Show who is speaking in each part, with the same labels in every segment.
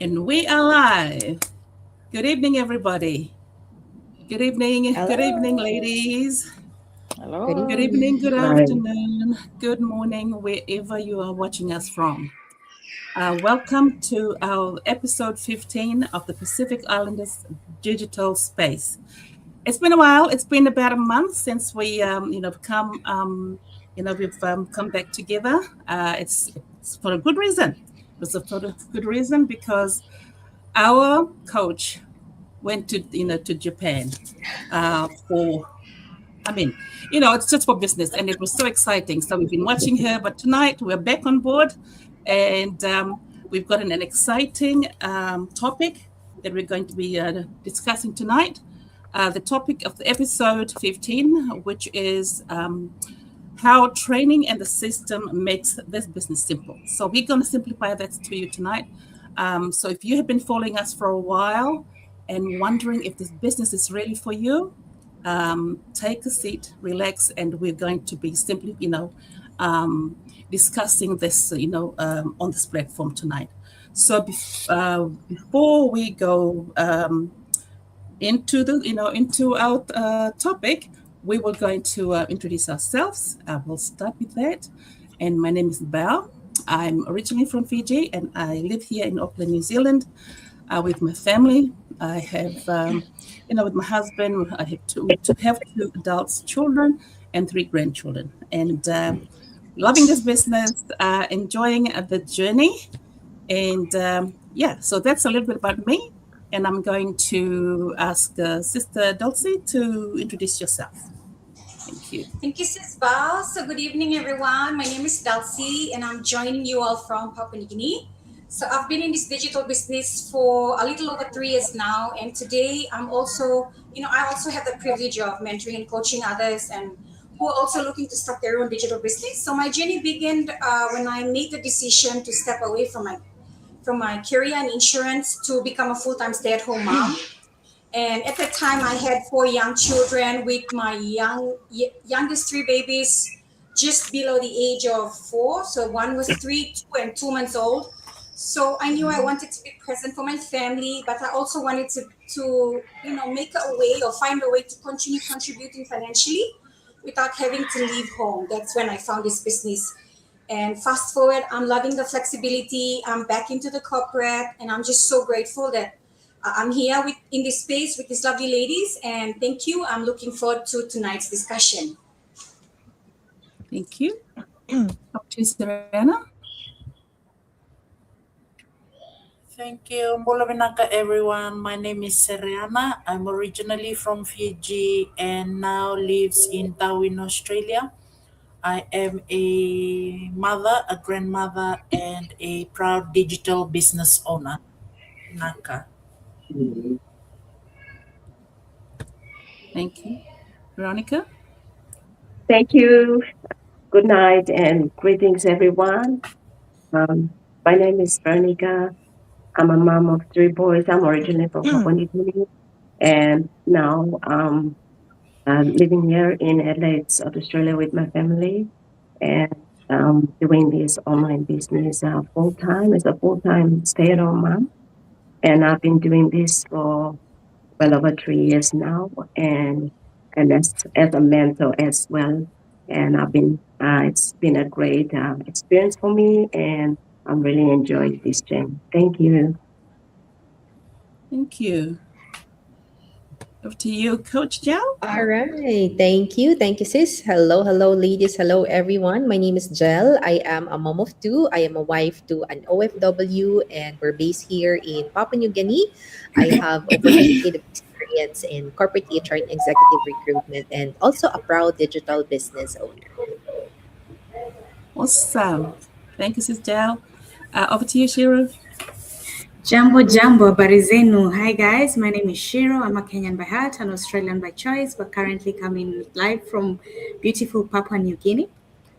Speaker 1: And we are live. Good evening, everybody. Good evening,
Speaker 2: Hello.
Speaker 1: ladies.
Speaker 2: Good
Speaker 1: Good
Speaker 3: Hello.
Speaker 1: evening, good
Speaker 2: evening.
Speaker 3: Hi.
Speaker 1: afternoon, good morning, wherever you are watching us from. Welcome to our episode 15 of the Pacific Islanders Digital Space. It's been a while. It's been about a month since we've come back together. It's for a good reason. It's for a good reason because our coach went to Japan for it's just for business, and it was so exciting. So we've been watching her, but tonight we're back on board, and we've got an exciting topic that we're going to be discussing tonight. The topic of the episode 15, which is how training and the system makes this business simple. So we're going to simplify that to you tonight. So if you have been following us for a while and wondering if this business is really for you, take a seat, relax, and we're going to be simply, discussing this, on this platform tonight. So before we go into our topic, we were going to introduce ourselves. We'll start with that. And my name is Belle. I'm originally from Fiji, and I live here in Auckland, New Zealand, with my family. I have, with my husband, I have two adults, children, and three grandchildren, and loving this business, enjoying the journey, and so that's a little bit about me. And I'm going to ask Sister Dulcie to introduce yourself. Thank you.
Speaker 4: Thank you, Sis Val. So, good evening, everyone. My name is Dulcie, and I'm joining you all from Papua New Guinea. So, I've been in this digital business for a little over 3 years now, and today I also have the privilege of mentoring and coaching others and who are also looking to start their own digital business. So, my journey began when I made the decision to step away from my career and insurance to become a full-time stay-at-home mom. And at that time, I had four young children with my youngest three babies just below the age of four. So one was 3, 2, and 2 months old. So I knew I wanted to be present for my family, but I also wanted to make a way or find a way to continue contributing financially without having to leave home. That's when I found this business. And fast forward, I'm loving the flexibility. I'm back into the corporate, and I'm just so grateful that I'm here in this space with these lovely ladies. And thank you. I'm looking forward to tonight's discussion.
Speaker 1: Thank you. Up to Serena.
Speaker 2: Thank you. Mbolovinaka, everyone. My name is Seriana. I'm originally from Fiji and now lives in Darwin, Australia. I am a mother, a grandmother, and a proud digital business owner. Naka.
Speaker 1: Thank you. Veronica.
Speaker 3: Thank you. Good night and greetings, everyone. Um, my name is Veronica. I'm a mom of three boys. I'm originally from Papua New Guinea, and now I'm living here in Adelaide, South Australia, with my family, and doing this online business full time as a full time stay at home mom. And I've been doing this for well over 3 years now, and as a mentor as well. And it's been a great experience for me, and I'm really enjoying this journey. Thank you.
Speaker 1: Thank you. Over to you, Coach Jal.
Speaker 5: All right. Thank you. Thank you, sis. Hello, hello, ladies. Hello, everyone. My name is Jel. I am a mom of two. I am a wife to an OFW, and we're based here in Papua New Guinea. I have over a decade of experience in corporate HR and executive recruitment, and also a proud digital business owner.
Speaker 1: Awesome. Thank you, Sis Jal. Over to you, Shiro.
Speaker 6: Jambo Jambo, habari zenu. Hi guys, my name is Shiro. I'm a Kenyan by heart, an Australian by choice, but currently coming live from beautiful Papua New Guinea.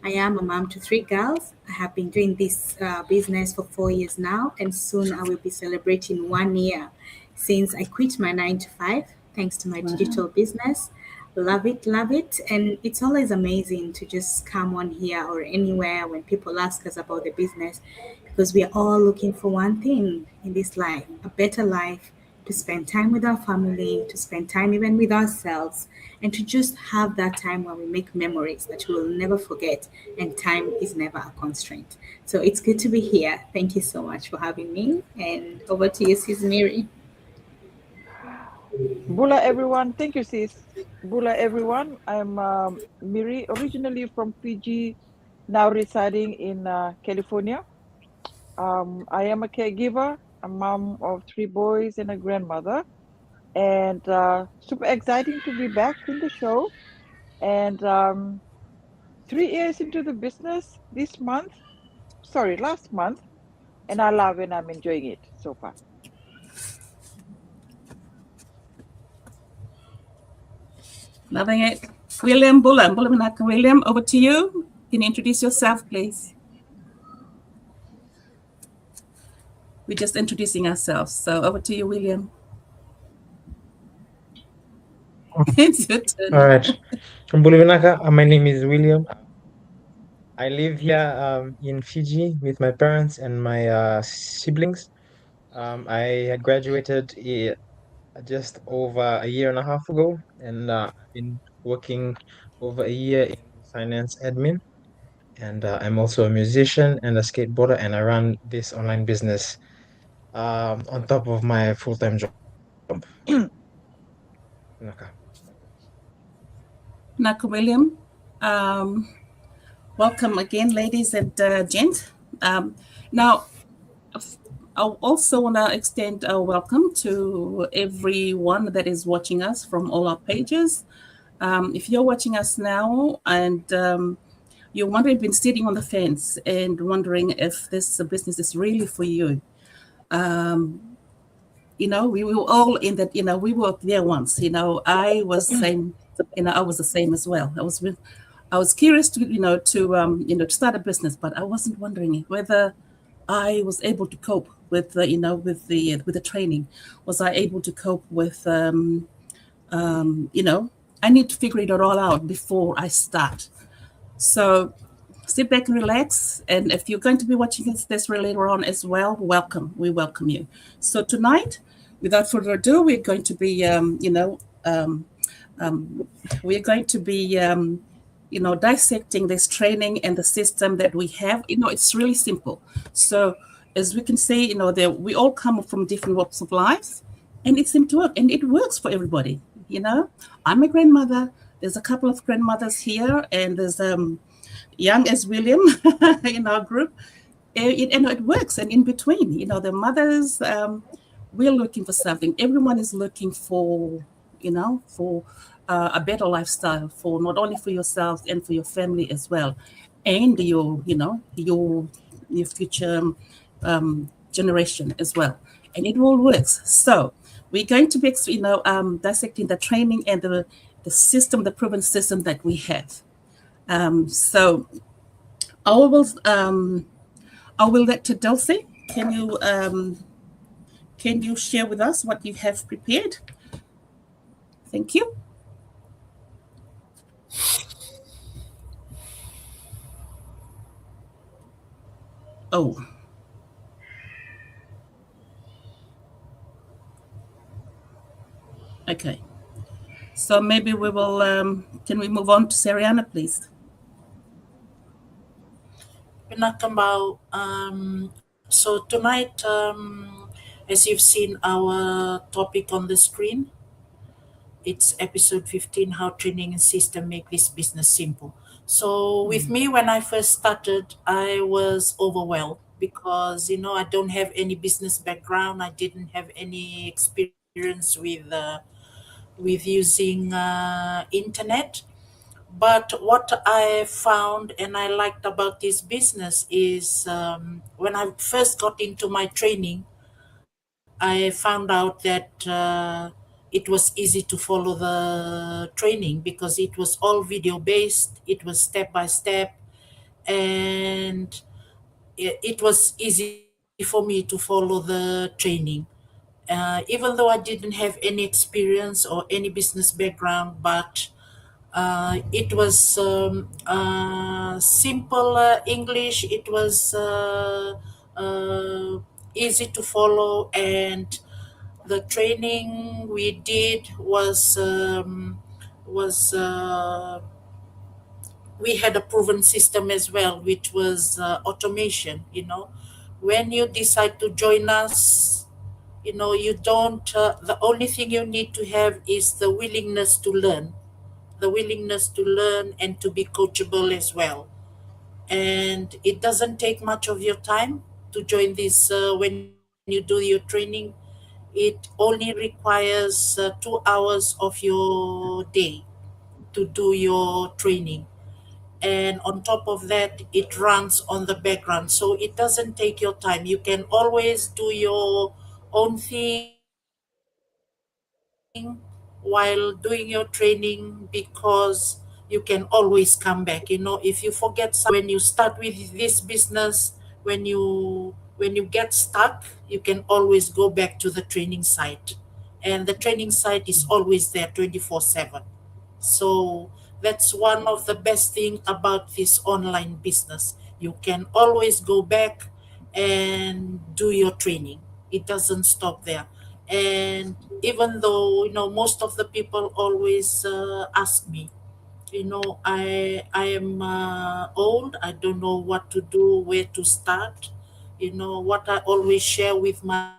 Speaker 6: I am a mom to three girls. I have been doing this business for 4 years now, and soon I will be celebrating 1 year since I quit my 9 to 5, thanks to my digital business. Love it, love it. And it's always amazing to just come on here or anywhere when people ask us about the business because we are all looking for one thing in this life, a better life, to spend time with our family, to spend time even with ourselves, and to just have that time where we make memories that we will never forget. And time is never a constraint. So it's good to be here. Thank you so much for having me. And over to you, Sis Miri.
Speaker 7: Bula everyone, thank you sis. Bula everyone, I'm Miri, originally from Fiji, now residing in California. I am a caregiver, a mom of 3 boys and a grandmother, and super exciting to be back in the show. And 3 years into the business last month, and I love and I'm enjoying it so far.
Speaker 1: Loving it. William Bula Manaka. William, over to you. Can you introduce yourself, please? We're just introducing ourselves. So over to you, William. It's your turn.
Speaker 8: All right. Mbuluvinaka, my name is William. I live here in Fiji with my parents and my siblings. I had graduated just over a year and a half ago, and I've been working over a year in finance admin. And I'm also a musician and a skateboarder, and I run this online business on top of my full-time job. Naka.
Speaker 1: Naka William. Welcome again, ladies and gents. Now, I also want to extend a welcome to everyone that is watching us from all our pages. If you're watching us now and you're wondering, you've been sitting on the fence and wondering if this business is really for you, we were all in that. We were there once. I was same. I was the same as well. I was curious to to start a business, but I wasn't wondering whether I was able to cope with with the training. Was I able to cope with I need to figure it all out before I start. So sit back and relax. And if you're going to be watching this later on as well, welcome. We welcome you. So tonight, without further ado, we're going to be dissecting this training and the system that we have. It's really simple. So as we can see, we all come from different walks of life, and it seems to work, and it works for everybody. I'm a grandmother. There's a couple of grandmothers here, and there's young as William in our group. It works, and in between, the mothers, we're looking for something. Everyone is looking for a better lifestyle, for not only for yourself and for your family as well, and your future generation as well. And it all works. So we're going to be dissecting the training and the system, the proven system that we have. So I will let to Dulcie. Can you share with us what you have prepared? Thank you. Oh. Okay. So maybe we will, can we move on to Seriana, please?
Speaker 2: Pinakambao, so tonight, as you've seen our topic on the screen, it's episode 15, How Training and System Make This Business Simple. So with me, when I first started, I was overwhelmed because, I don't have any business background. I didn't have any experience with using internet. But what I found and I liked about this business is when I first got into my training, I found out that it was easy to follow the training because it was all video based, it was step by step, and it was easy for me to follow the training. Even though I didn't have any experience or any business background, but It was simple English. It was easy to follow, and the training we did was we had a proven system as well, which was automation. When you decide to join us, you don't. The only thing you need to have is the willingness to learn, and to be coachable as well. And it doesn't take much of your time to join this. When you do your training, it only requires 2 hours of your day to do your training. And on top of that, it runs on the background, so it doesn't take your time. You can always do your own thing while doing your training, because you can always come back. If you forget when you start with this business, when you get stuck, you can always go back to the training site, and the training site is always there 24/7. So that's one of the best thing about this online business. You can always go back and do your training. It doesn't stop there. And even though most of the people always ask me, I am old. I don't know what to do, where to start. What I always share with my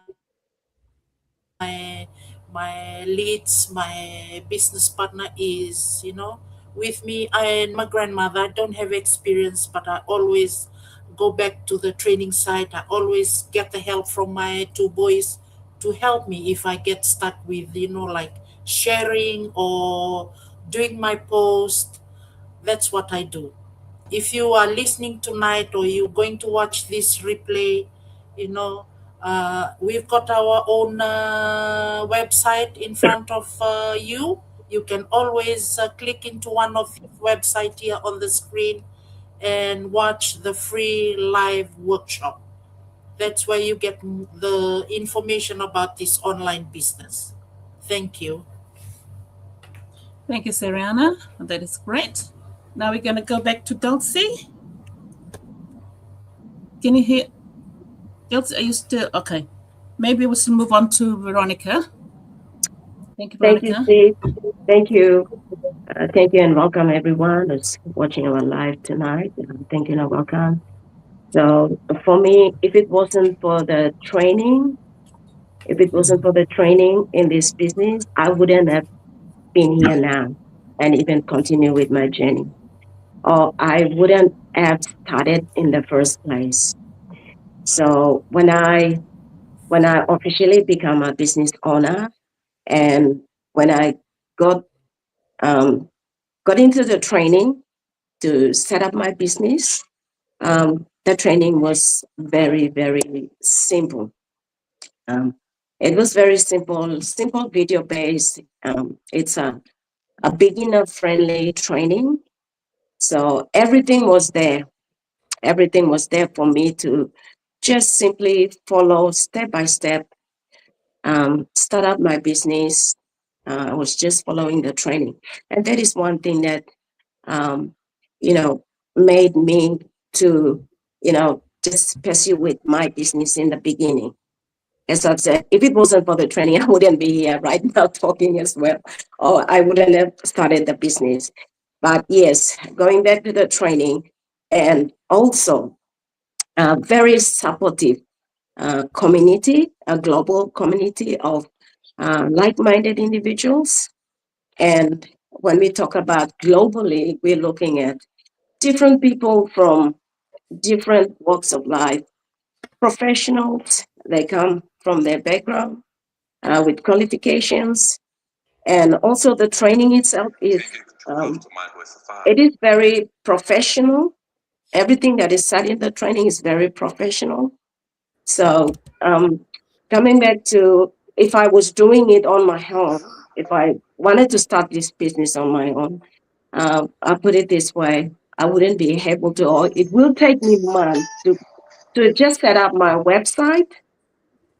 Speaker 2: leads, my business partner is, with me, I'm a grandmother. I don't have experience, but I always go back to the training site. I always get the help from my two boys to help me if I get stuck with, like sharing or doing my post. That's what I do. If you are listening tonight or you're going to watch this replay, you know, we've got our own website in front of you. You can always click into one of the website here on the screen and watch the free live workshop. That's where you get the information about this online business. Thank you.
Speaker 1: Thank you, Sariana. That is great. Now we're going to go back to Dulcie. Can you hear? Dulcie, are you still? Okay. Maybe we should move on to Veronica. Thank you, Veronica.
Speaker 3: Thank you, Steve. Thank you. Thank you and welcome everyone that's watching our live tonight. Thank you and welcome. So for me, if it wasn't for the training in this business, I wouldn't have been here now and even continue with my journey. Or I wouldn't have started in the first place. So when I officially become a business owner, and when I got into the training to set up my business, the training was very, very simple. It was very simple video based. It's a beginner-friendly training. So everything was there. Everything was there for me to just simply follow step by step, start up my business. I was just following the training. And that is one thing that, made me to, just pursue with my business in the beginning. As I've said, if it wasn't for the training, I wouldn't be here right now talking as well, or I wouldn't have started the business. But yes, going back to the training, and also a very supportive community, a global community of like-minded individuals. And when we talk about globally, we're looking at different people from different walks of life, professionals. They come from their background with qualifications, and also the training itself is it is very professional. Everything that is said in the training is very professional. So coming back to, if I was doing it on my own, if I wanted to start this business on my own, I'll put it this way, I wouldn't be able to, or it will take me months to just set up my website,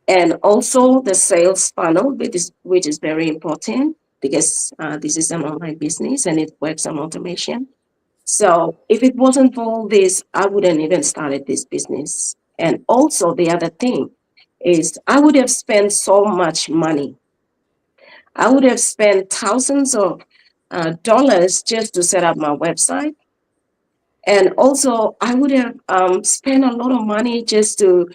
Speaker 3: and also the sales funnel, which is very important. because this is an online business and it works on automation. So if it wasn't for all this, I wouldn't even started this business. And also the other thing is I would have spent so much money. I would have spent thousands of dollars just to set up my website. And also I would have spent a lot of money just to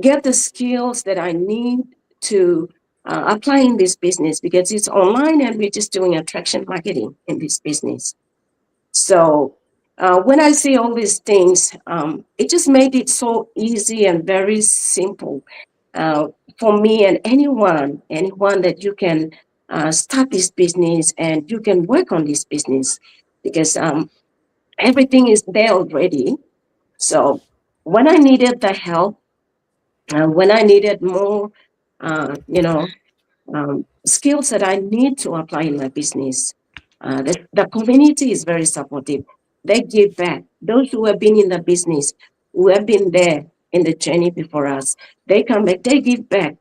Speaker 3: get the skills that I need to apply in this business, because it's online and we're just doing attraction marketing in this business. So when I see all these things, it just made it so easy and very simple for me and anyone that you can start this business and you can work on this business, because everything is there already. So when I needed the help, when I needed more, skills that I need to apply in my business, the community is very supportive. They give back. Those who have been in the business, who have been there in the journey before us, they come back, they give back.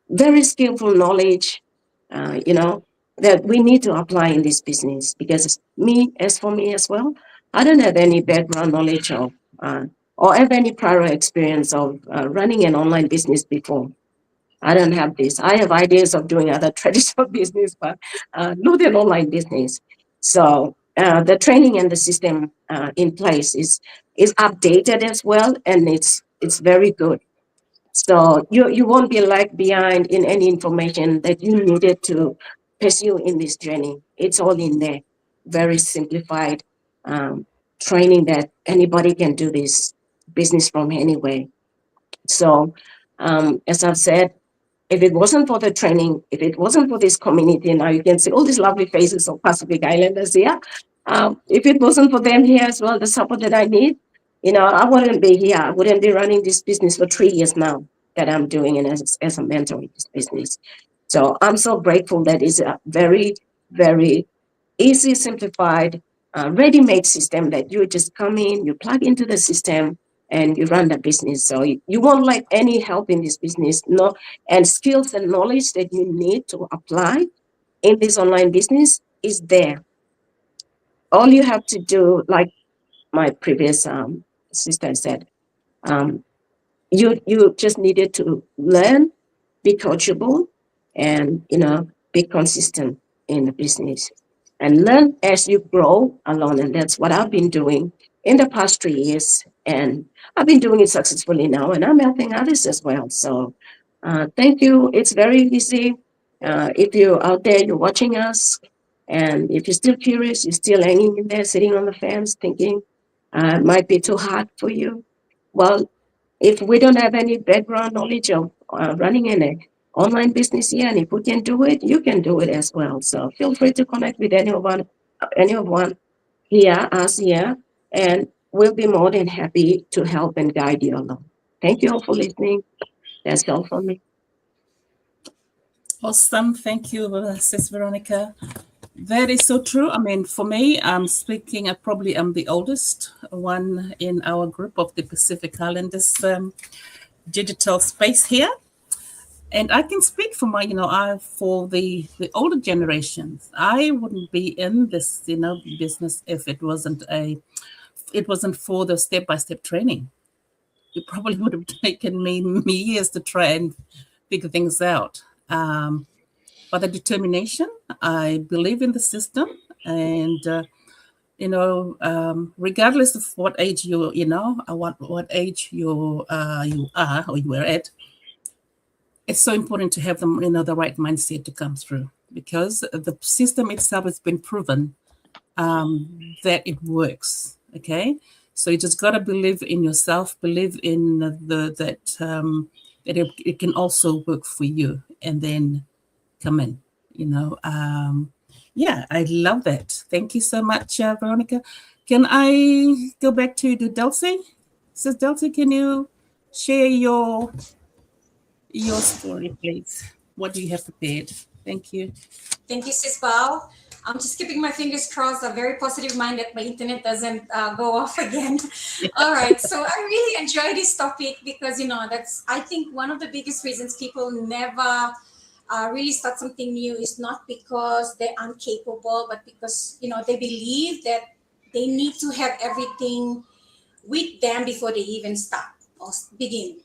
Speaker 3: Very skillful knowledge, that we need to apply in this business, because as for me as well, I don't have any background knowledge of or have any prior experience of running an online business before. I don't have this. I have ideas of doing other traditional business, but not an online business. So the training and the system in place is updated as well, and it's very good. So you won't be left behind in any information that you needed to pursue in this journey. It's all in there. Very simplified training that anybody can do this business from anywhere. So as I've said, if it wasn't for the training, if it wasn't for this community, now you can see all these lovely faces of Pacific Islanders here. If it wasn't for them here as well, the support that I need, I wouldn't be here. I wouldn't be running this business for 3 years now that I'm doing it as a mentor in this business. So I'm so grateful that it's a very, very easy, simplified, ready-made system that you just come in, you plug into the system, and you run the business. So you won't like any help in this business, no, and skills and knowledge that you need to apply in this online business is there. All you have to do, like my previous sister said, you just needed to learn, be coachable, and be consistent in the business, and learn as you grow along. And that's what I've been doing in the past 3 years, and I've been doing it successfully now, and I'm helping others as well. So thank you. It's very easy. If you're out there, you're watching us, and if you're still curious, you're still hanging in there, sitting on the fence, thinking it might be too hard for you. Well, if we don't have any background knowledge of running an online business here, and if we can do it, you can do it as well. So feel free to connect with anyone here, us here, and we'll be more than happy to help and guide you along. Thank you all for listening. That's all for me.
Speaker 1: Awesome. Thank you, Sis Veronica. That is so true. I mean, for me, I'm speaking, I probably am the oldest one in our group of the Pacific Islanders digital space here. And I can speak for my, for the older generations. I wouldn't be in this, business if it wasn't for the step-by-step training. It probably would have taken me years to try and figure things out. But the determination, I believe in the system, and regardless of what age what age you are or you were at, it's so important to have them, the right mindset to come through, because the system itself has been proven that it works. Okay, so you just gotta believe in yourself, believe in that it can also work for you, and then come in. I love that. Thank you so much, Veronica. Can I go back to Dulcie? Sis Dulcie, can you share your story, please? What do you have prepared? Thank you.
Speaker 4: Thank you, Sis Bao. I'm just keeping my fingers crossed, a very positive mind that my internet doesn't go off again. All right, so I really enjoy this topic because, that's, I think, one of the biggest reasons people never really start something new is not because they're incapable, but because they believe that they need to have everything with them before they even start or begin.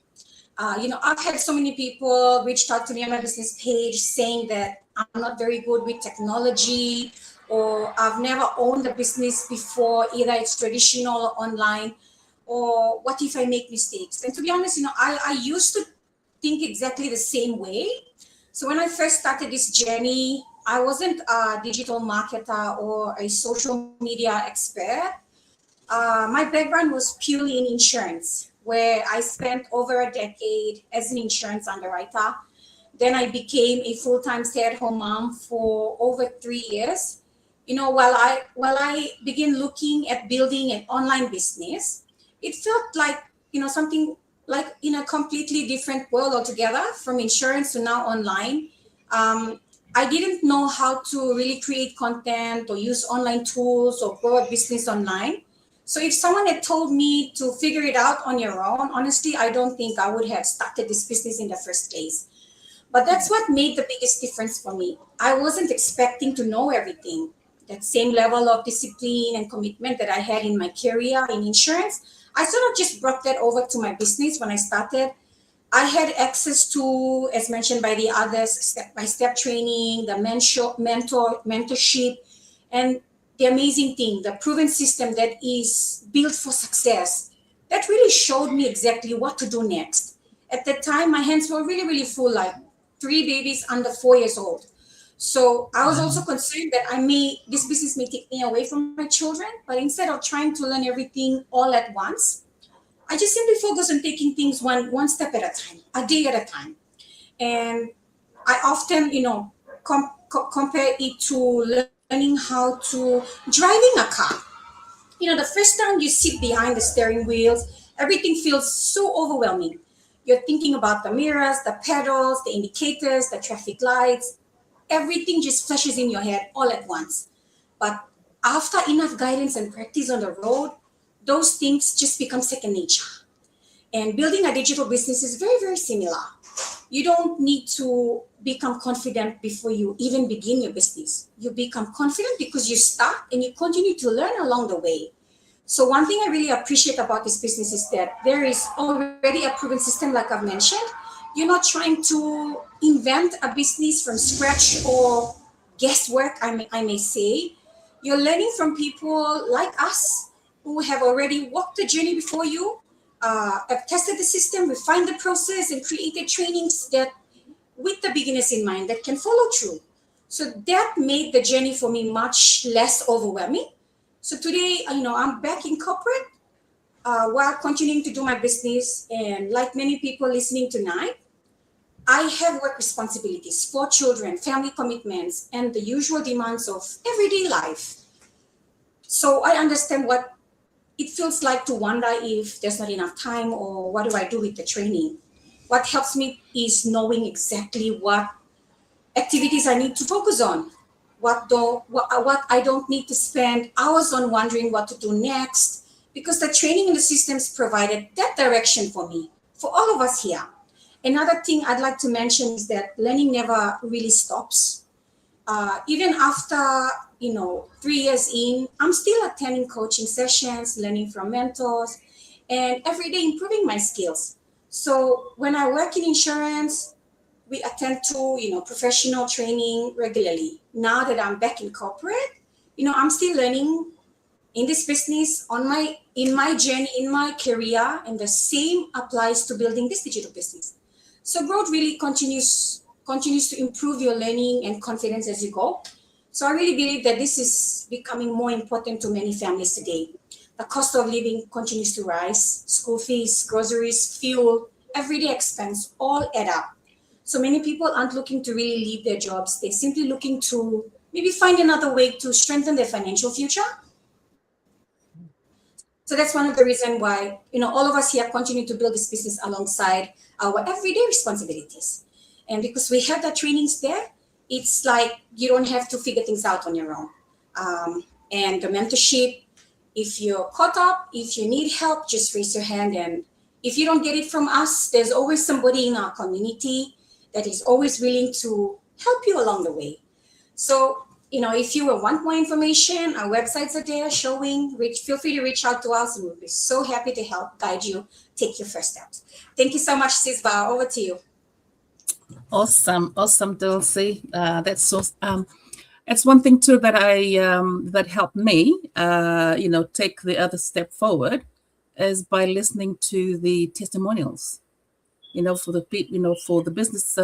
Speaker 4: I've had so many people reach out to me on my business page saying that I'm not very good with technology, or I've never owned a business before, either it's traditional or online, or what if I make mistakes? And to be honest, I used to think exactly the same way. So when I first started this journey, I wasn't a digital marketer or a social media expert. My background was purely in insurance, where I spent over a decade as an insurance underwriter. Then I became a full-time stay-at-home mom for over 3 years. While I began looking at building an online business, it felt like something like in a completely different world altogether, from insurance to now online. I didn't know how to really create content or use online tools or grow a business online. So if someone had told me to figure it out on your own, honestly, I don't think I would have started this business in the first place. But that's what made the biggest difference for me. I wasn't expecting to know everything. That same level of discipline and commitment that I had in my career in insurance, I sort of just brought that over to my business when I started. I had access to, as mentioned by the others, step-by-step training, the mentorship, and the amazing thing, the proven system that is built for success. That really showed me exactly what to do next. At that time, my hands were really, really full, like 3 babies under 4 years old. So I was also concerned that this business may take me away from my children, but instead of trying to learn everything all at once, I just simply focus on taking things one step at a time, a day at a time. And I often, compare it to learning how to driving a car. The first time you sit behind the steering wheels, everything feels so overwhelming. You're thinking about the mirrors, the pedals, the indicators, the traffic lights. Everything just flashes in your head all at once. But after enough guidance and practice on the road, those things just become second nature. And building a digital business is very, very similar. You don't need to become confident before you even begin your business. You become confident because you start and you continue to learn along the way. So one thing I really appreciate about this business is that there is already a proven system, like I've mentioned. You're not trying to invent a business from scratch or guesswork, I may say. You're learning from people like us who have already walked the journey before you, have tested the system, refined the process, and created trainings that, with the beginners in mind, that can follow through. So that made the journey for me much less overwhelming. So today, I'm back in corporate while continuing to do my business. And like many people listening tonight, I have work responsibilities, 4 children, family commitments, and the usual demands of everyday life. So I understand what it feels like to wonder if there's not enough time, or what do I do with the training. What helps me is knowing exactly what activities I need to focus on, what I don't need to spend hours on wondering what to do next, because the training and the systems provided that direction for me, for all of us here. Another thing I'd like to mention is that learning never really stops. Even after 3 years in, I'm still attending coaching sessions, learning from mentors, and every day improving my skills. So when I work in insurance, we attend to professional training regularly. Now that I'm back in corporate, I'm still learning in this business, in my journey, in my career, and the same applies to building this digital business. So growth really continues to improve your learning and confidence as you go. So I really believe that this is becoming more important to many families today. The cost of living continues to rise. School fees, groceries, fuel, everyday expense all add up. So many people aren't looking to really leave their jobs. They're simply looking to maybe find another way to strengthen their financial future. So that's one of the reasons why, all of us here continue to build this business alongside our everyday responsibilities. And because we have the trainings there, it's like you don't have to figure things out on your own. And the mentorship, if you're caught up, if you need help, just raise your hand. And if you don't get it from us, there's always somebody in our community that is always willing to help you along the way. So, if you want more information, our websites are there showing. Feel free to reach out to us, and we'll be so happy to help guide you take your first steps. Thank you so much, Sis Bao. Over to you.
Speaker 1: Awesome, Dulcie. That's so. It's one thing too that that helped me, take the other step forward, is by listening to the testimonials. For the business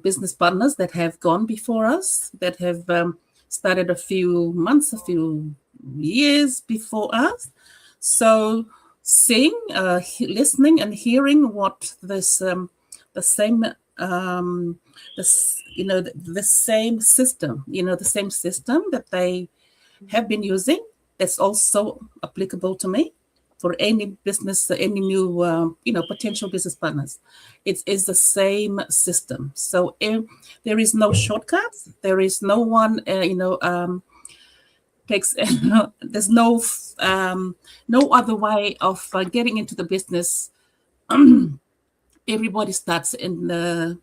Speaker 1: business partners that have gone before us, that have started a few months, a few years before us. So seeing, listening, and hearing what the same system that they have been using, that's also applicable to me, for any business, any new potential business partners. It is the same system. So there is no shortcuts. There is no one takes there's no other way of getting into the business. Everybody starts in the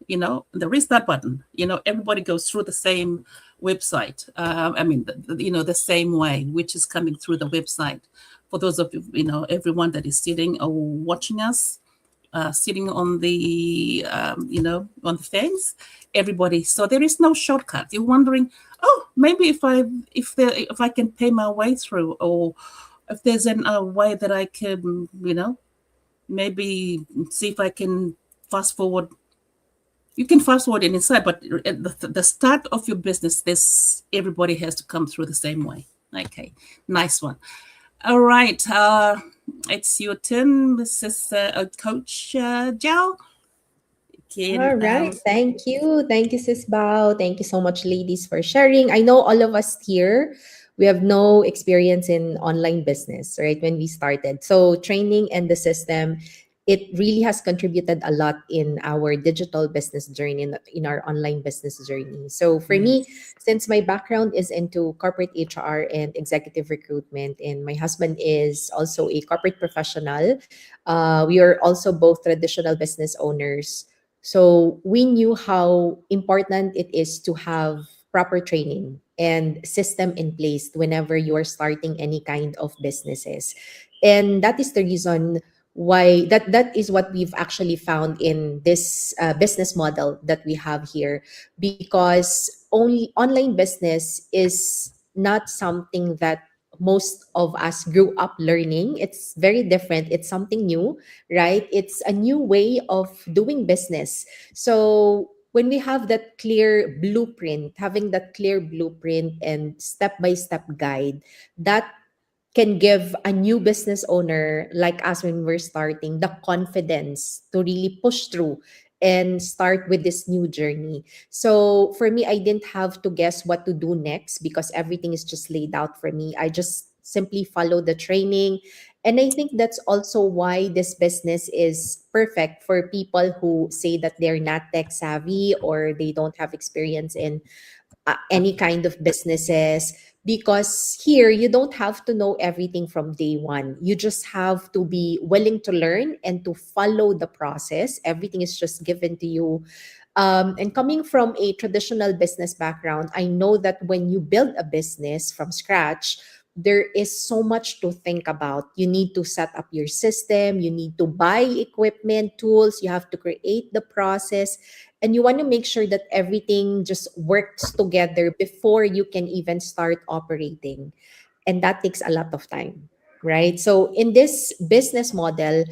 Speaker 1: restart button. Everybody goes through the same website. The same way, which is coming through the website. For those of you, everyone that is sitting or watching us, sitting on the on the fence, everybody. So there is no shortcut. You're wondering, oh, maybe if I can pay my way through, or if there's a way that I can, maybe see if I can fast forward. You can fast forward it inside, but at the start of your business, everybody has to come through the same way. Okay, nice one. All right, it's your turn. This is Coach Zhao.
Speaker 5: All right. Thank you. Thank you, Sis Bao. Thank you so much, ladies, for sharing. I know all of us here, we have no experience in online business, right? When we started. So training and the system, it really has contributed a lot in our digital business journey, in our online business journey. So for me, since my background is into corporate HR and executive recruitment, and my husband is also a corporate professional, we are also both traditional business owners. So we knew how important it is to have proper training and system in place whenever you are starting any kind of businesses. And that is the reason why that is what we've actually found in this business model that we have here, because only online business is not something that most of us grew up learning. It's very different. It's something new, right? It's a new way of doing business. So when we have that clear blueprint, having that clear blueprint and step-by-step guide, that can give a new business owner like us when we're starting the confidence to really push through and start with this new journey. So for me, I didn't have to guess what to do next because everything is just laid out for me. I just simply follow the training. And I think that's also why this business is perfect for people who say that they're not tech savvy or they don't have experience in any kind of businesses, because here you don't have to know everything from day one. You just have to be willing to learn and to follow the process. Everything is just given to you. And coming from a traditional business background, I know that when you build a business from scratch, there is so much to think about. You need to set up your system, you need to buy equipment, tools, you have to create the process, and you want to make sure that everything just works together before you can even start operating. And that takes a lot of time, right? So in this business model,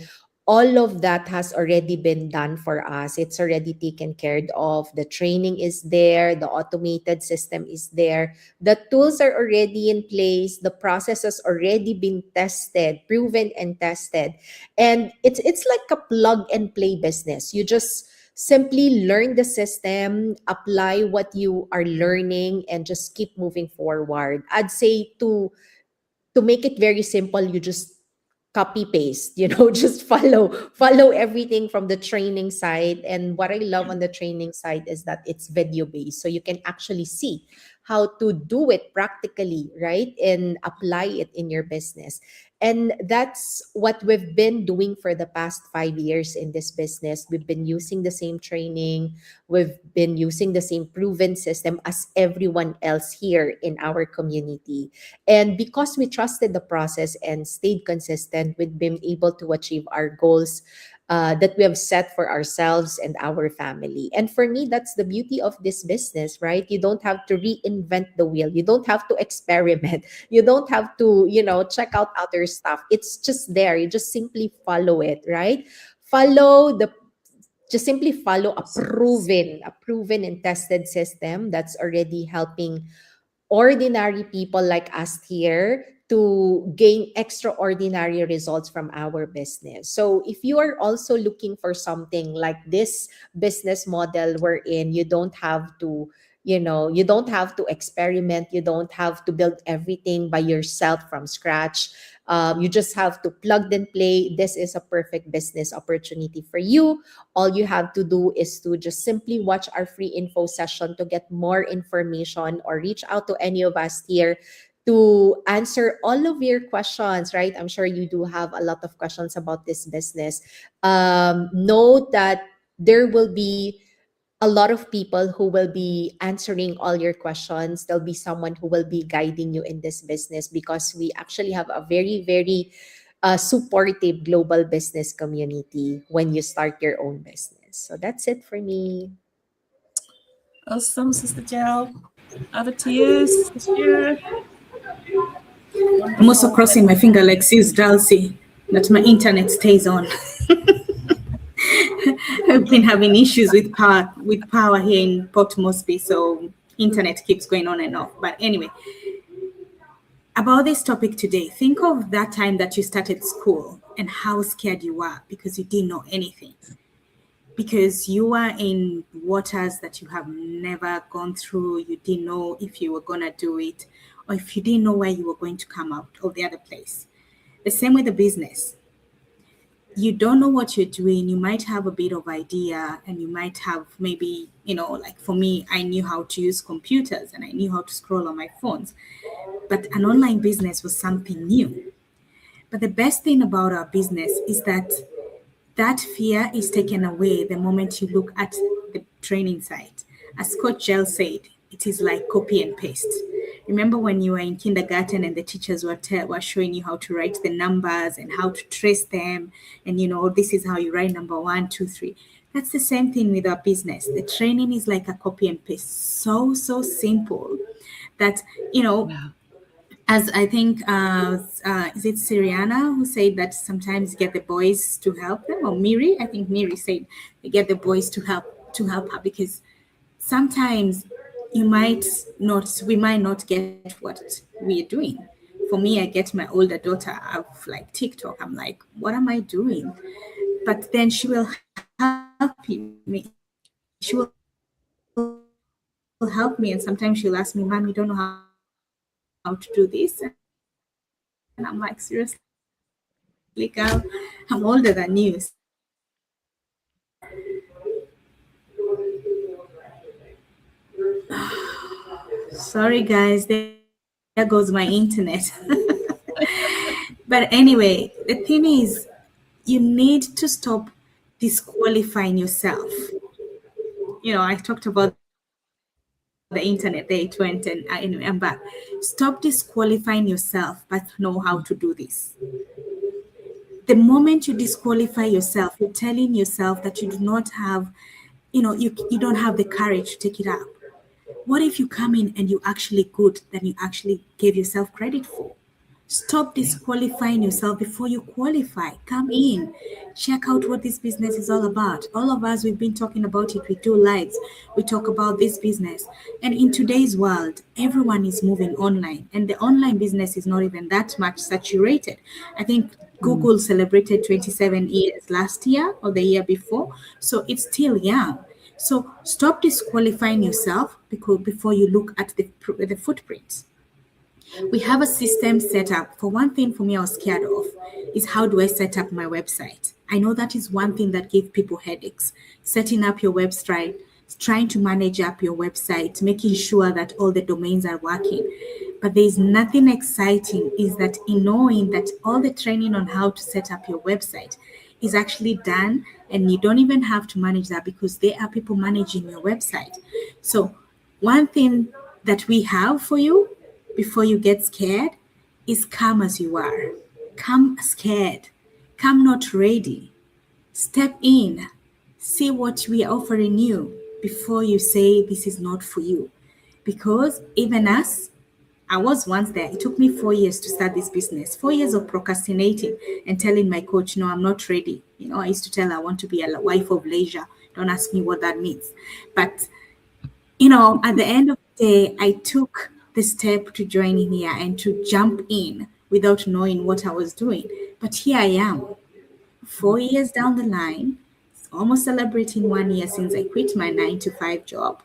Speaker 5: all of that has already been done for us. It's already taken care of. The training is there. The automated system is there. The tools are already in place. The process has already been tested, proven and tested. And it's like a plug and play business. You just simply learn the system, apply what you are learning, and just keep moving forward. I'd say to make it very simple, you just copy paste, just follow everything from the training side. And what I love on the training side is that it's video based, so you can actually see how to do it practically, right? And apply it in your business. And that's what we've been doing for the past 5 years in this business. We've been using the same training, we've been using the same proven system as everyone else here in our community. And because we trusted the process and stayed consistent, we've been able to achieve our goals that we have set for ourselves and our family. And for me, that's the beauty of this business, right? You don't have to reinvent the wheel. You don't have to experiment. You don't have to, check out other stuff. It's just there. You just simply follow it, right? Just simply follow a proven and tested system that's already helping ordinary people like us here to gain extraordinary results from our business. So if you are also looking for something like this business model wherein you don't have to experiment, you don't have to build everything by yourself from scratch, you just have to plug and play, this is a perfect business opportunity for you. All you have to do is to just simply watch our free info session to get more information, or reach out to any of us here to answer all of your questions, right? I'm sure you do have a lot of questions about this business. Know that there will be a lot of people who will be answering all your questions. There'll be someone who will be guiding you in this business, because we actually have a very, very supportive global business community when you start your own business. So that's it for me.
Speaker 1: Awesome, Sister Jel. Over to you, Sister Shira.
Speaker 6: I'm also crossing my finger like Sis Dulcie that my internet stays on. I've been having issues with power here in Port Moresby, so internet keeps going on and off. But anyway, about this topic today, think of that time that you started school and how scared you were because you didn't know anything. Because you are in waters that you have never gone through. You didn't know if you were going to do it, or if you didn't know where you were going to come out of the other place. The same with the business. You don't know what you're doing. You might have a bit of idea, and you might have maybe, like for me, I knew how to use computers and I knew how to scroll on my phones. But an online business was something new. But the best thing about our business is that fear is taken away the moment you look at the training site. As Coach Jel said, it is like copy and paste. Remember when you were in kindergarten and the teachers were showing you how to write the numbers and how to trace them, and this is how you write number 1, 2, 3. That's the same thing with our business. The training is like a copy and paste, so simple that
Speaker 1: Wow.
Speaker 6: as I think is it Siriana who said that sometimes get the boys to help them, or Miri? I think Miri said they get the boys to help her, because sometimes we might not get what we are doing. For me, I get my older daughter of like TikTok. I'm like, what am I doing? But then she will help me. She will help me, and sometimes she'll ask me, "Mom, you don't know how to do this?" And I'm like, seriously, girl, I'm older than you. Sorry guys, there goes my internet. But anyway, the thing is, you need to stop disqualifying yourself. I talked about the internet there, it went, and anyway, I'm back. Stop disqualifying yourself, but know how to do this. The moment you disqualify yourself, you're telling yourself that you do not have, you don't have the courage to take it up. What if you come in and you're actually good than you actually gave yourself credit for? Stop disqualifying yourself before you qualify. Come in, check out what this business is all about. All of us, we've been talking about it. We do lives. We talk about this business. And in today's world, everyone is moving online. And the online business is not even that much saturated. I think Google celebrated 27 years last year or the year before. So it's still young. So stop disqualifying yourself before you look at the footprint. We have a system set up. For one thing, for me, I was scared of is how do I set up my website? I know that is one thing that gives people headaches. Setting up your website trying to manage up your website, making sure that all the domains are working. But there is nothing exciting is that in knowing that all the training on how to set up your website is actually done, and you don't even have to manage that because there are people managing your website. So one thing that we have for you before you get scared is come as you are. Come scared. Come not ready. Step in. See what we are offering you before you say this is not for you. Because even us, I was once there. It took me 4 years to start this business. 4 years of procrastinating and telling my coach, no, I'm not ready. I used to tell her I want to be a wife of leisure. Don't ask me what that means. But, at the end of the day, I took the step to join in here and to jump in without knowing what I was doing. But here I am, 4 years down the line, almost celebrating 1 year since I quit my 9 to 5 job.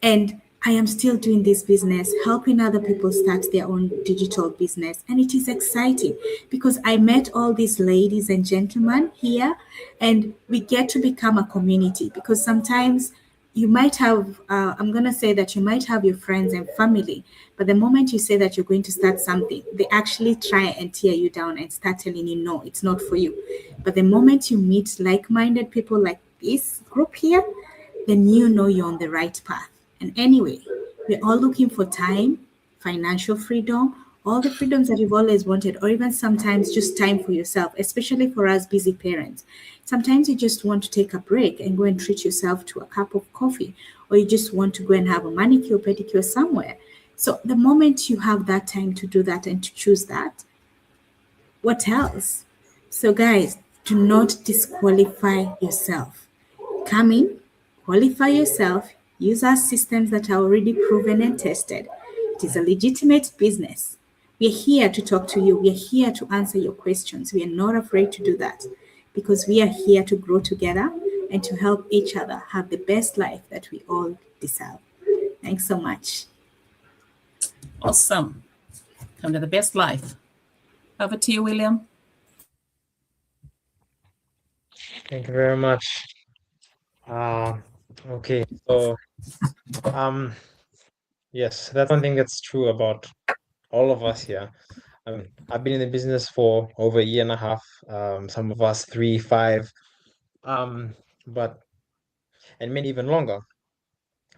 Speaker 6: And I am still doing this business, helping other people start their own digital business. And it is exciting because I met all these ladies and gentlemen here, and we get to become a community. Because sometimes you might have, I'm going to say that you might have your friends and family, but the moment you say that you're going to start something, they actually try and tear you down and start telling you, no, it's not for you. But the moment you meet like minded people like this group here, then you know you're on the right path. And anyway, we're all looking for time, financial freedom, all the freedoms that you've always wanted, or even sometimes just time for yourself, especially for us busy parents. Sometimes you just want to take a break and go and treat yourself to a cup of coffee, or you just want to go and have a manicure, pedicure somewhere. So the moment you have that time to do that and to choose that, what else? So guys, do not disqualify yourself. Come in, qualify yourself, use our systems that are already proven and tested. It is a legitimate business. We are here to talk to you. We are here to answer your questions. We are not afraid to do that because we are here to grow together and to help each other have the best life that we all deserve. Thanks so much.
Speaker 1: Awesome. Come to the best life. Over to you, William.
Speaker 8: Thank you very much. Okay, so yes, that's one thing that's true about all of us here. I've been in the business for over a year and a half, some of us 3, 5, but and many even longer.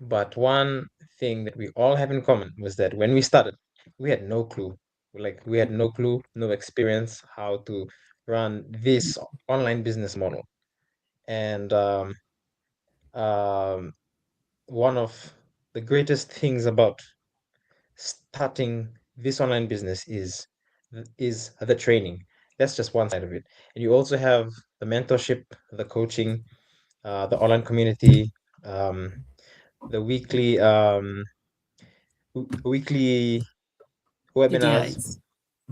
Speaker 8: But one thing that we all have in common was that when we started, we had no clue. We had no clue, no experience how to run this online business model. And one of the greatest things about starting this online business is the training. That's just one side of it. And you also have the mentorship, the coaching, the online community, the weekly webinars,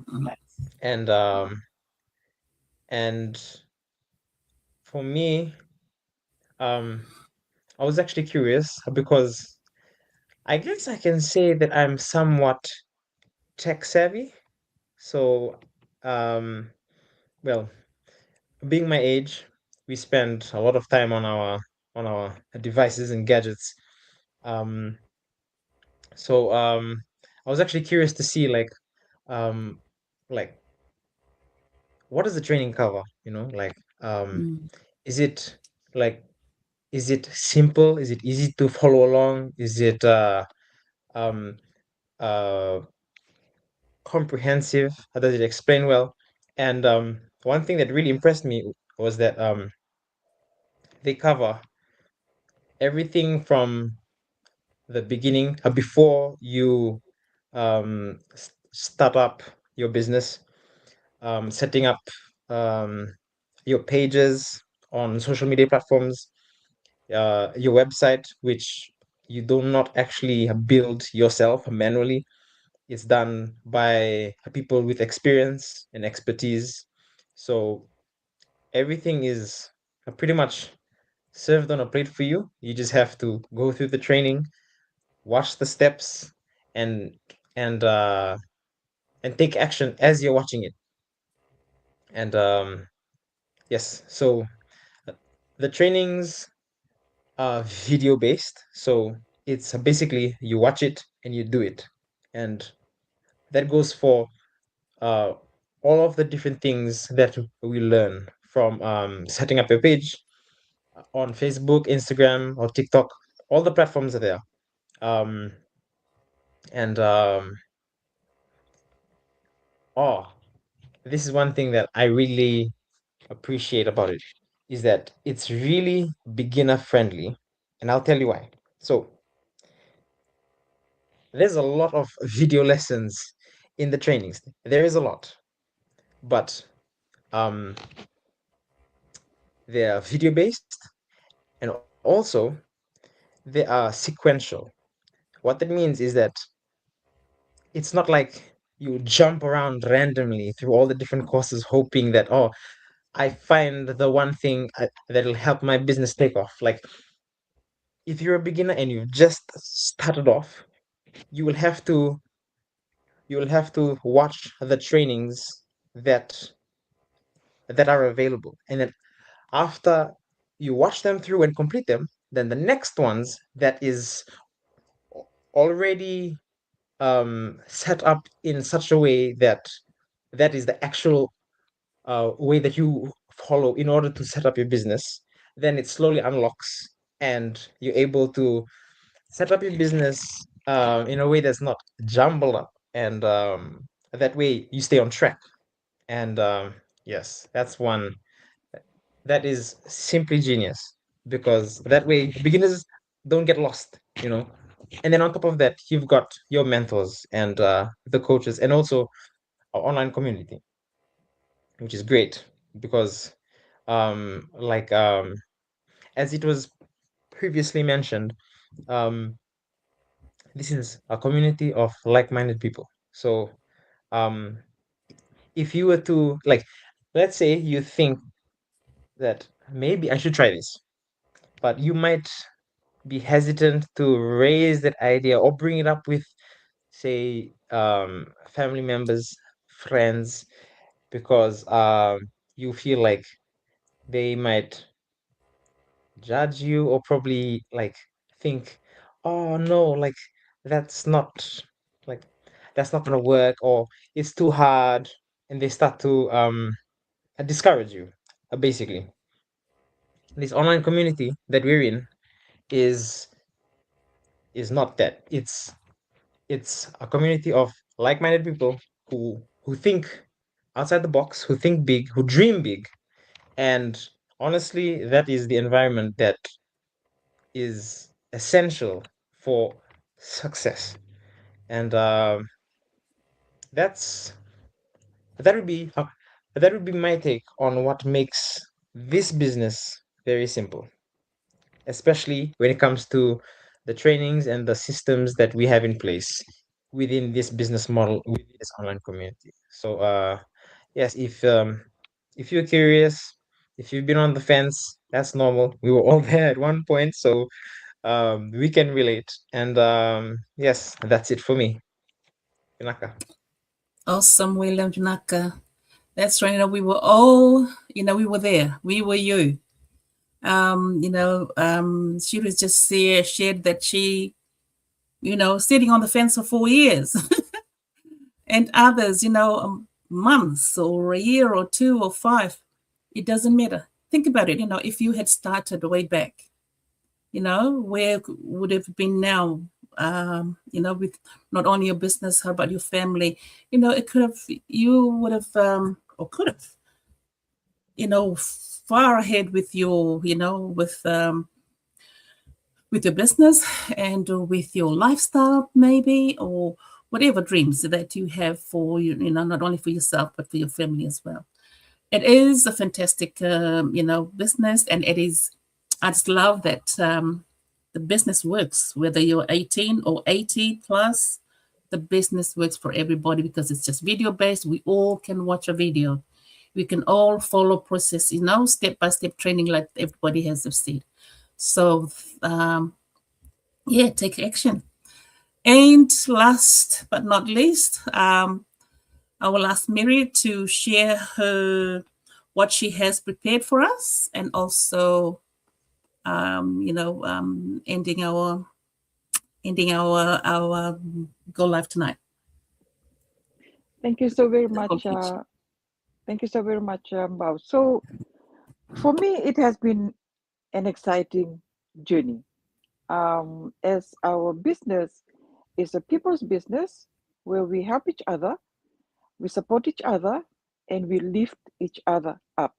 Speaker 1: Videos.
Speaker 8: and for me, I was actually curious because I guess I can say that I'm somewhat tech savvy. So, well, being my age, we spend a lot of time on our devices and gadgets. Um, so I was actually curious to see um, like what does the training cover? Is it like is it simple? Is it easy to follow along? Is it um uh comprehensive? How does it explain well? And one thing that really impressed me was that they cover everything from the beginning, before you start up your business, setting up your pages on social media platforms, your website, which you do not actually build yourself manually. It's done by people with experience and expertise. So everything is pretty much served on a plate for you. You just have to go through the training, watch the steps, and and uh, and take action as you're watching it. And yes, so the trainings video based. So it's basically you watch it and you do it. And that goes for all of the different things that we learn from setting up a page on Facebook, Instagram, or TikTok. All the platforms are there. Um, and oh, this is one thing that I really appreciate about it is that it's really beginner friendly, and I'll tell you why. So there's a lot of video lessons in the trainings. There is a lot, but um, they are video based, and also they are sequential. What that means is that it's not like you jump around randomly through all the different courses hoping that, oh, I find the one thing that'll help my business take off. Like if you're a beginner and you've just started off, you will have to watch the trainings that are available. And then after you watch them through and complete them, then the next ones that is already set up in such a way that is the actual way that you follow in order to set up your business, then it slowly unlocks and you're able to set up your business in a way that's not jumbled up, and that way you stay on track. And yes, that's one that is simply genius, because that way beginners don't get lost, you know. And then on top of that, you've got your mentors and the coaches, and also our online community, which is great because like as it was previously mentioned, um this is a community of like-minded people. So um if you were to, like, let's say you think that maybe I should try this, but you might be hesitant to raise that idea or bring it up with, say, family members, friends, because you feel like they might judge you, or probably like think, oh no, like that's not like that's not gonna work, or it's too hard, and they start to discourage you. Basically, this online community that we're in is not that. It's a community of like-minded people who think outside the box, who think big, who dream big. And honestly, that is the environment that is essential for success. And that's that would be my take on what makes this business very simple, especially when it comes to the trainings and the systems that we have in place within this business model, within this online community. So yes, if you're curious, if you've been on the fence, that's normal. We were all there at one point, so we can relate. And yes, that's it for me. Inaka.
Speaker 1: Awesome, William Janaka. That's right. We were all, we were there. We were you. She was just shared that she, sitting on the fence for 4 years. And others, months or a year or 2 or 5. It doesn't matter. Think about it. If you had started way back, where would have been now? With not only your business, how about your family? You would have, or could have, far ahead with your, with your business and with your lifestyle, maybe, or whatever dreams that you have for you, not only for yourself but for your family as well. It is a fantastic, business, and it is. I just love that the business works, whether you're 18 or 80 plus. The business works for everybody because it's just video based. We all can watch a video. We can all follow process, step by step training like everybody has said. So, take action. And last but not least, I will ask Miri to share what she has prepared for us, and also ending our Go Live tonight.
Speaker 7: Thank you so very much.
Speaker 1: Conclusion.
Speaker 7: Thank you so very much, Bao. So for me, it has been an exciting journey. As our business is a people's business where we help each other, we support each other, and we lift each other up.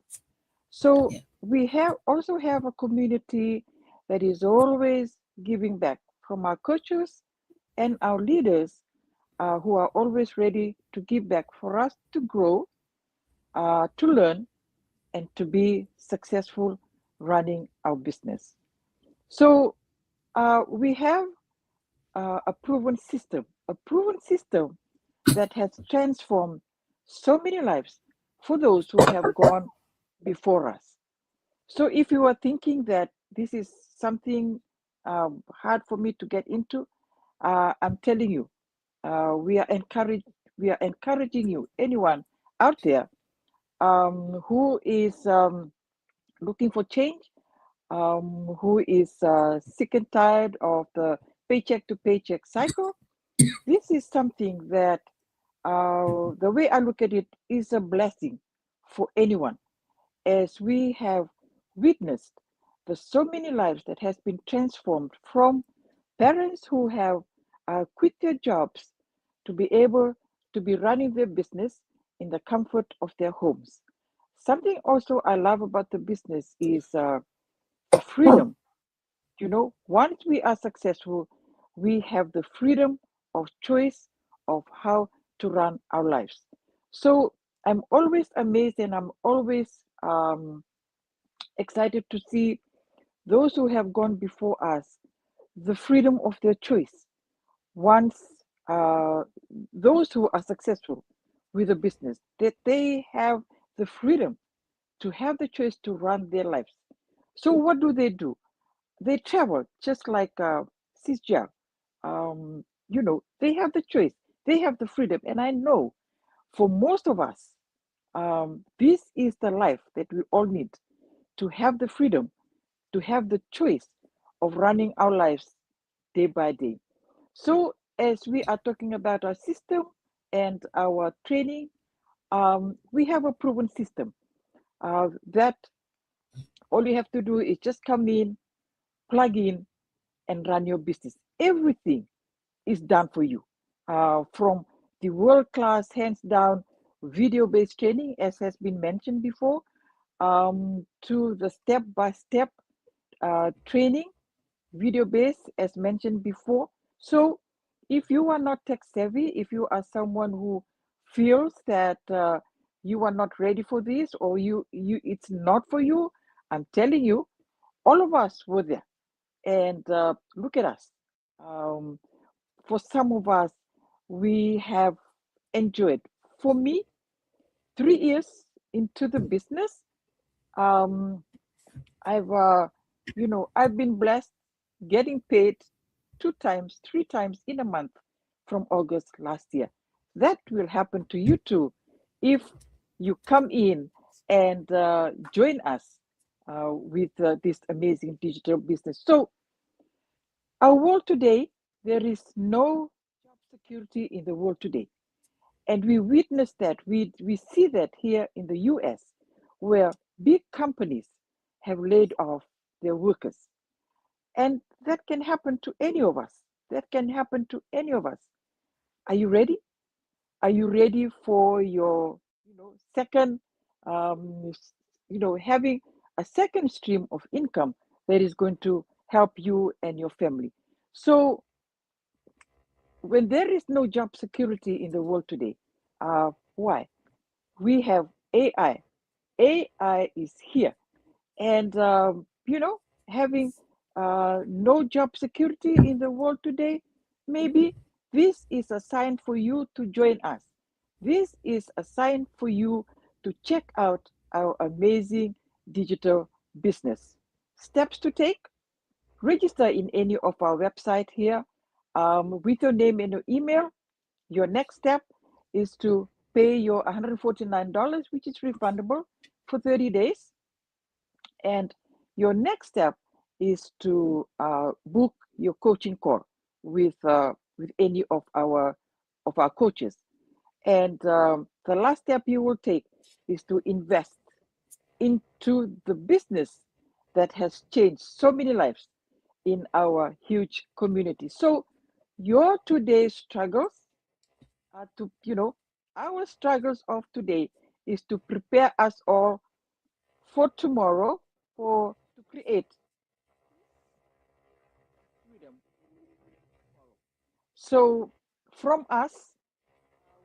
Speaker 7: So
Speaker 1: Yeah.
Speaker 7: we also have a community that is always giving back, from our coaches and our leaders who are always ready to give back for us to grow, to learn, and to be successful running our business. So we have a proven system that has transformed so many lives for those who have gone before us. So if you are thinking that this is something hard for me to get into, I'm telling you, we are encouraging you, anyone out there who is looking for change, who is sick and tired of the paycheck to paycheck cycle. This is something that, the way I look at it, is a blessing for anyone, as we have witnessed the so many lives that has been transformed from parents who have quit their jobs to be able to be running their business in the comfort of their homes. Something also I love about the business is the freedom. Once we are successful, we have the freedom of choice of how to run our lives. So I'm always amazed, and I'm always excited to see those who have gone before us, the freedom of their choice. Once those who are successful with a business, that they have the freedom to have the choice to run their lives. So what do? They travel just like Cisja. They have the choice, they have the freedom. And I know for most of us, this is the life that we all need, to have the freedom, to have the choice of running our lives day by day. So as we are talking about our system and our training, we have a proven system that all you have to do is just come in, plug in, and run your business. Everything is done for you, from the world-class, hands-down, video-based training, as has been mentioned before, to the step-by-step training, video-based, as mentioned before. So if you are not tech-savvy, if you are someone who feels that you are not ready for this, or it's not for you, I'm telling you, all of us were there. And look at us. For some of us, we have enjoyed. For me, 3 years into the business, I've been blessed getting paid 2 times, 3 times in a month from August last year. That will happen to you too if you come in and join us with this amazing digital business. So our world today, there is no job security in the world today. And we witness that, we see that here in the US, where big companies have laid off their workers. And that can happen to any of us. That can happen to any of us. Are you ready? Are you ready for your, second, having a second stream of income that is going to help you and your family? So when there is no job security in the world today, why? We have AI. AI is here. And, having no job security in the world today, maybe this is a sign for you to join us. This is a sign for you to check out our amazing digital business. Steps to take: register in any of our website here with your name and your email. Your next step is to pay your $149, which is refundable for 30 days. And your next step is to book your coaching call with any of our coaches. And the last step you will take is to invest into the business that has changed so many lives in our huge community. So your today's struggles are to, our struggles of today is to prepare us all for tomorrow, to create freedom. So from us,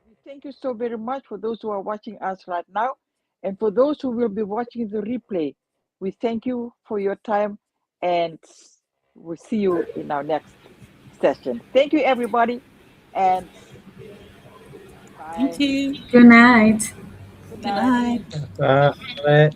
Speaker 7: we thank you so very much for those who are watching us right now. And for those who will be watching the replay, we thank you for your time, and we'll see you in our next session. Thank you, everybody, and bye.
Speaker 1: Thank you.
Speaker 6: Good night.
Speaker 7: Good
Speaker 1: Good
Speaker 7: night.
Speaker 1: night.
Speaker 8: Bye.